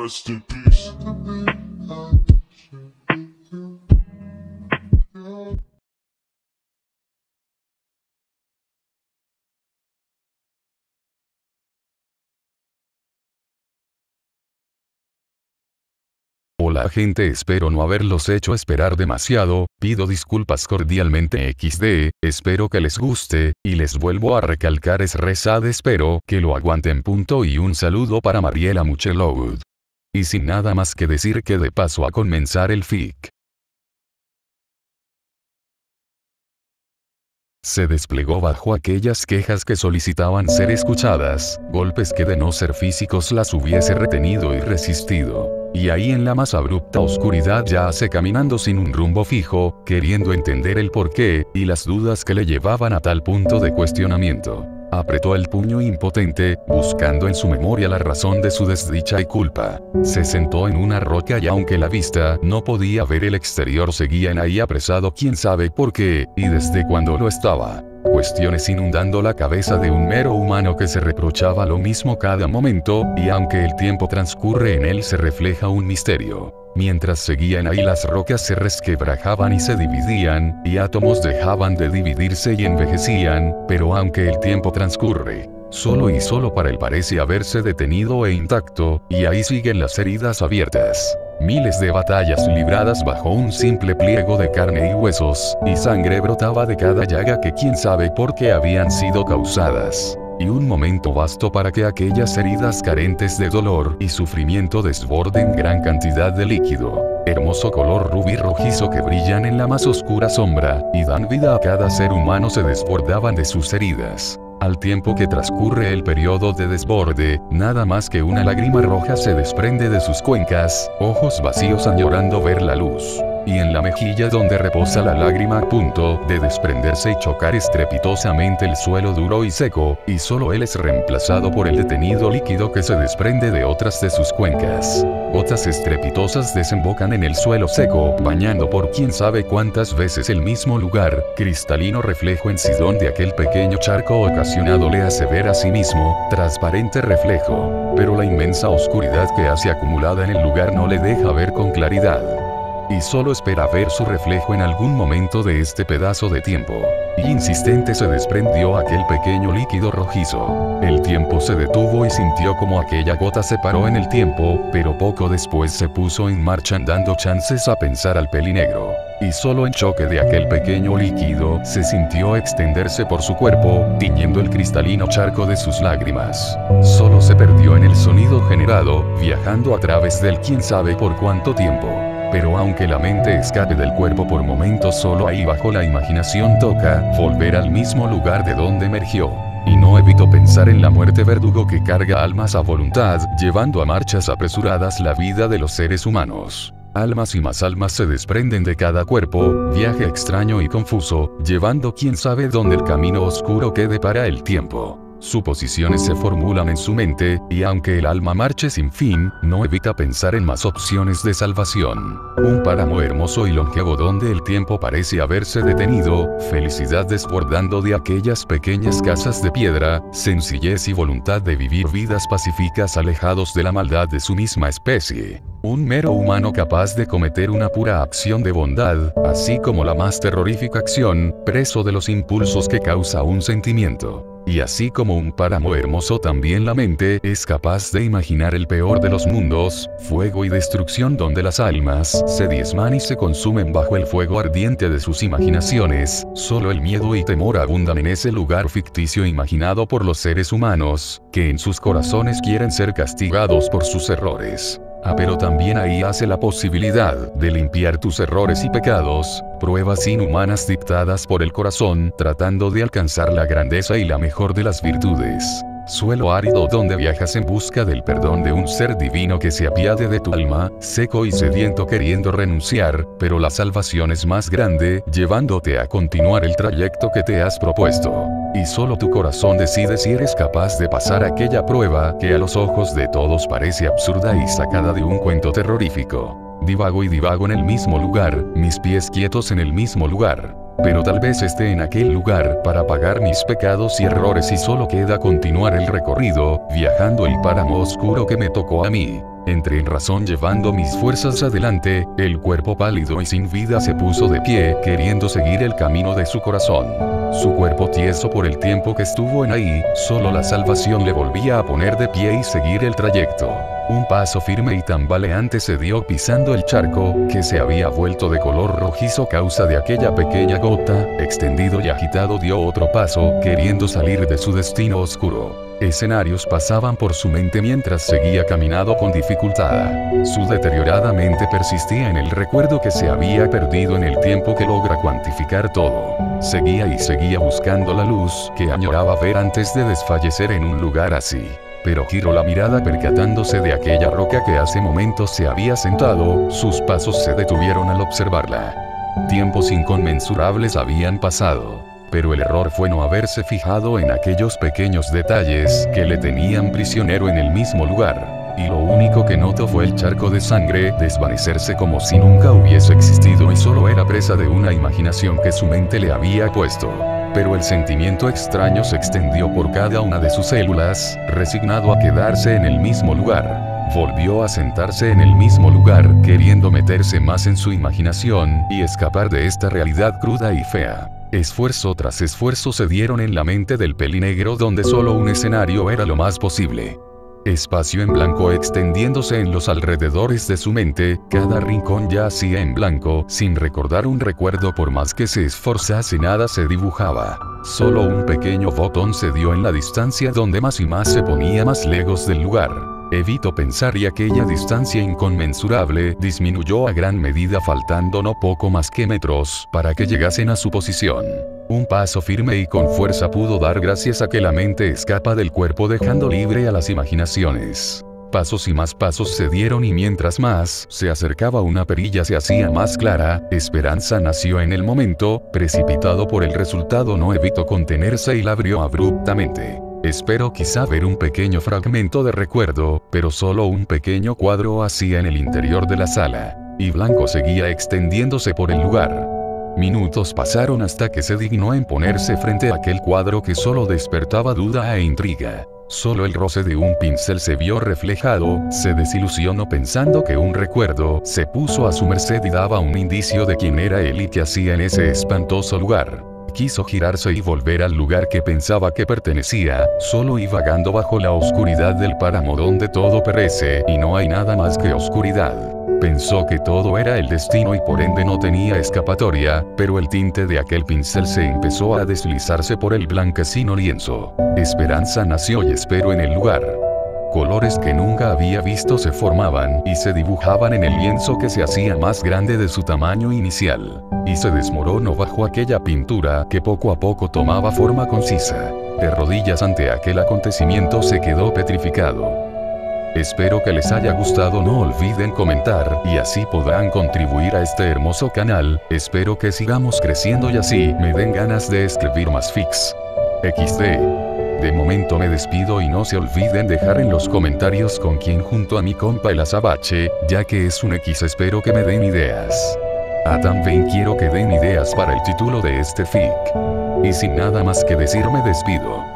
Rest in peace. Hola gente, espero no haberlos hecho esperar demasiado, pido disculpas cordialmente XD, espero que les guste, y les vuelvo a recalcar es rezad, espero que lo aguanten. Y un saludo para Mariela Mucheloud. Y sin nada más que decir que de paso a comenzar el fic. Se desplegó bajo aquellas quejas que solicitaban ser escuchadas, golpes que de no ser físicos las hubiese retenido y resistido. Y ahí en la más abrupta oscuridad yace caminando sin un rumbo fijo, queriendo entender el porqué, y las dudas que le llevaban a tal punto de cuestionamiento. Apretó el puño impotente, buscando en su memoria la razón de su desdicha y culpa. Se sentó en una roca y aunque la vista no podía ver el exterior, seguía en ahí apresado quién sabe por qué, y desde cuándo lo estaba. Cuestiones inundando la cabeza de un mero humano que se reprochaba lo mismo cada momento, y aunque el tiempo transcurre en él se refleja un misterio. Mientras seguían ahí las rocas se resquebrajaban y se dividían, y átomos dejaban de dividirse y envejecían, pero aunque el tiempo transcurre, solo y solo para él parece haberse detenido e intacto, y ahí siguen las heridas abiertas. Miles de batallas libradas bajo un simple pliego de carne y huesos, y sangre brotaba de cada llaga que quién sabe por qué habían sido causadas. Y un momento bastó para que aquellas heridas carentes de dolor y sufrimiento desborden gran cantidad de líquido, hermoso color rubí rojizo que brillan en la más oscura sombra, y dan vida a cada ser humano se desbordaban de sus heridas. Al tiempo que transcurre el periodo de desborde, nada más que una lágrima roja se desprende de sus cuencas, ojos vacíos añorando ver la luz. Y en la mejilla donde reposa la lágrima a punto de desprenderse y chocar estrepitosamente el suelo duro y seco, y solo él es reemplazado por el detenido líquido que se desprende de otras de sus cuencas. Gotas estrepitosas desembocan en el suelo seco, bañando por quién sabe cuántas veces el mismo lugar, cristalino reflejo en sidón de aquel pequeño charco ocasionado le hace ver a sí mismo, transparente reflejo. Pero la inmensa oscuridad que hace acumulada en el lugar no le deja ver con claridad. Y solo espera ver su reflejo en algún momento de este pedazo de tiempo. Y insistente se desprendió aquel pequeño líquido rojizo. El tiempo se detuvo y sintió como aquella gota se paró en el tiempo, pero poco después se puso en marcha dando chances a pensar al pelinegro. Y solo en choque de aquel pequeño líquido se sintió extenderse por su cuerpo, tiñendo el cristalino charco de sus lágrimas. Solo se perdió en el sonido generado, viajando a través del quién sabe por cuánto tiempo. Pero aunque la mente escape del cuerpo por momentos, solo ahí bajo la imaginación toca volver al mismo lugar de donde emergió. Y no evito pensar en la muerte verdugo que carga almas a voluntad, llevando a marchas apresuradas la vida de los seres humanos. Almas y más almas se desprenden de cada cuerpo, viaje extraño y confuso, llevando quién sabe dónde el camino oscuro quede para el tiempo. Suposiciones se formulan en su mente, y aunque el alma marche sin fin, no evita pensar en más opciones de salvación. Un páramo hermoso y longevo donde el tiempo parece haberse detenido, felicidad desbordando de aquellas pequeñas casas de piedra, sencillez y voluntad de vivir vidas pacíficas alejados de la maldad de su misma especie. Un mero humano capaz de cometer una pura acción de bondad, así como la más terrorífica acción, preso de los impulsos que causa un sentimiento. Y así como un páramo hermoso, también la mente es capaz de imaginar el peor de los mundos, fuego y destrucción donde las almas se diezman y se consumen bajo el fuego ardiente de sus imaginaciones. Solo el miedo y temor abundan en ese lugar ficticio imaginado por los seres humanos, que en sus corazones quieren ser castigados por sus errores. Pero también ahí hace la posibilidad de limpiar tus errores y pecados, pruebas inhumanas dictadas por el corazón, tratando de alcanzar la grandeza y la mejor de las virtudes. Suelo árido donde viajas en busca del perdón de un ser divino que se apiade de tu alma, seco y sediento queriendo renunciar, pero la salvación es más grande, llevándote a continuar el trayecto que te has propuesto. Y solo tu corazón decide si eres capaz de pasar aquella prueba que a los ojos de todos parece absurda y sacada de un cuento terrorífico. Divago y divago en el mismo lugar, mis pies quietos en el mismo lugar. Pero tal vez esté en aquel lugar para pagar mis pecados y errores y solo queda continuar el recorrido, viajando el páramo oscuro que me tocó a mí. Entré en razón llevando mis fuerzas adelante, el cuerpo pálido y sin vida se puso de pie, queriendo seguir el camino de su corazón. Su cuerpo tieso por el tiempo que estuvo en ahí, solo la salvación le volvía a poner de pie y seguir el trayecto. Un paso firme y tambaleante se dio pisando el charco, que se había vuelto de color rojizo causa de aquella pequeña gota, extendido y agitado dio otro paso, queriendo salir de su destino oscuro. Escenarios pasaban por su mente mientras seguía caminando con dificultad. Su deteriorada mente persistía en el recuerdo que se había perdido en el tiempo que logra cuantificar todo. Seguía y seguía buscando la luz que añoraba ver antes de desfallecer en un lugar así. Pero giró la mirada percatándose de aquella roca que hace momentos se había sentado, sus pasos se detuvieron al observarla. Tiempos inconmensurables habían pasado. Pero el error fue no haberse fijado en aquellos pequeños detalles que le tenían prisionero en el mismo lugar. Y lo único que notó fue el charco de sangre desvanecerse como si nunca hubiese existido y solo era presa de una imaginación que su mente le había puesto. Pero el sentimiento extraño se extendió por cada una de sus células, resignado a quedarse en el mismo lugar. Volvió a sentarse en el mismo lugar, queriendo meterse más en su imaginación y escapar de esta realidad cruda y fea. Esfuerzo tras esfuerzo se dieron en la mente del pelinegro donde solo un escenario era lo más posible. Espacio en blanco extendiéndose en los alrededores de su mente, cada rincón yacía en blanco, sin recordar un recuerdo por más que se esforzase nada se dibujaba. Solo un pequeño botón se dio en la distancia donde más y más se ponía más lejos del lugar. Evitó pensar y aquella distancia inconmensurable disminuyó a gran medida faltando no poco más que metros para que llegasen a su posición. Un paso firme y con fuerza pudo dar gracias a que la mente escapa del cuerpo dejando libre a las imaginaciones. Pasos y más pasos se dieron y mientras más se acercaba una perilla se hacía más clara, esperanza nació en el momento, precipitado por el resultado no evitó contenerse y la abrió abruptamente. Espero quizá ver un pequeño fragmento de recuerdo, pero solo un pequeño cuadro hacía en el interior de la sala, y blanco seguía extendiéndose por el lugar. Minutos pasaron hasta que se dignó en ponerse frente a aquel cuadro que solo despertaba duda e intriga. Solo el roce de un pincel se vio reflejado, se desilusionó pensando que un recuerdo se puso a su merced y daba un indicio de quién era él y qué hacía en ese espantoso lugar. Quiso girarse y volver al lugar que pensaba que pertenecía, solo y vagando bajo la oscuridad del páramo donde todo perece y no hay nada más que oscuridad. Pensó que todo era el destino y por ende no tenía escapatoria, pero el tinte de aquel pincel se empezó a deslizarse por el blanquecino lienzo. Esperanza nació y esperó en el lugar. Colores que nunca había visto se formaban y se dibujaban en el lienzo que se hacía más grande de su tamaño inicial. Y se desmoronó bajo aquella pintura que poco a poco tomaba forma concisa. De rodillas ante aquel acontecimiento se quedó petrificado. Espero que les haya gustado, no olviden comentar y así podrán contribuir a este hermoso canal. Espero que sigamos creciendo y así me den ganas de escribir más fics. XD. De momento me despido y no se olviden dejar en los comentarios con quién junto a mi compa el azabache, ya que es un X espero que me den ideas. También quiero que den ideas para el título de este fic. Y sin nada más que decir me despido.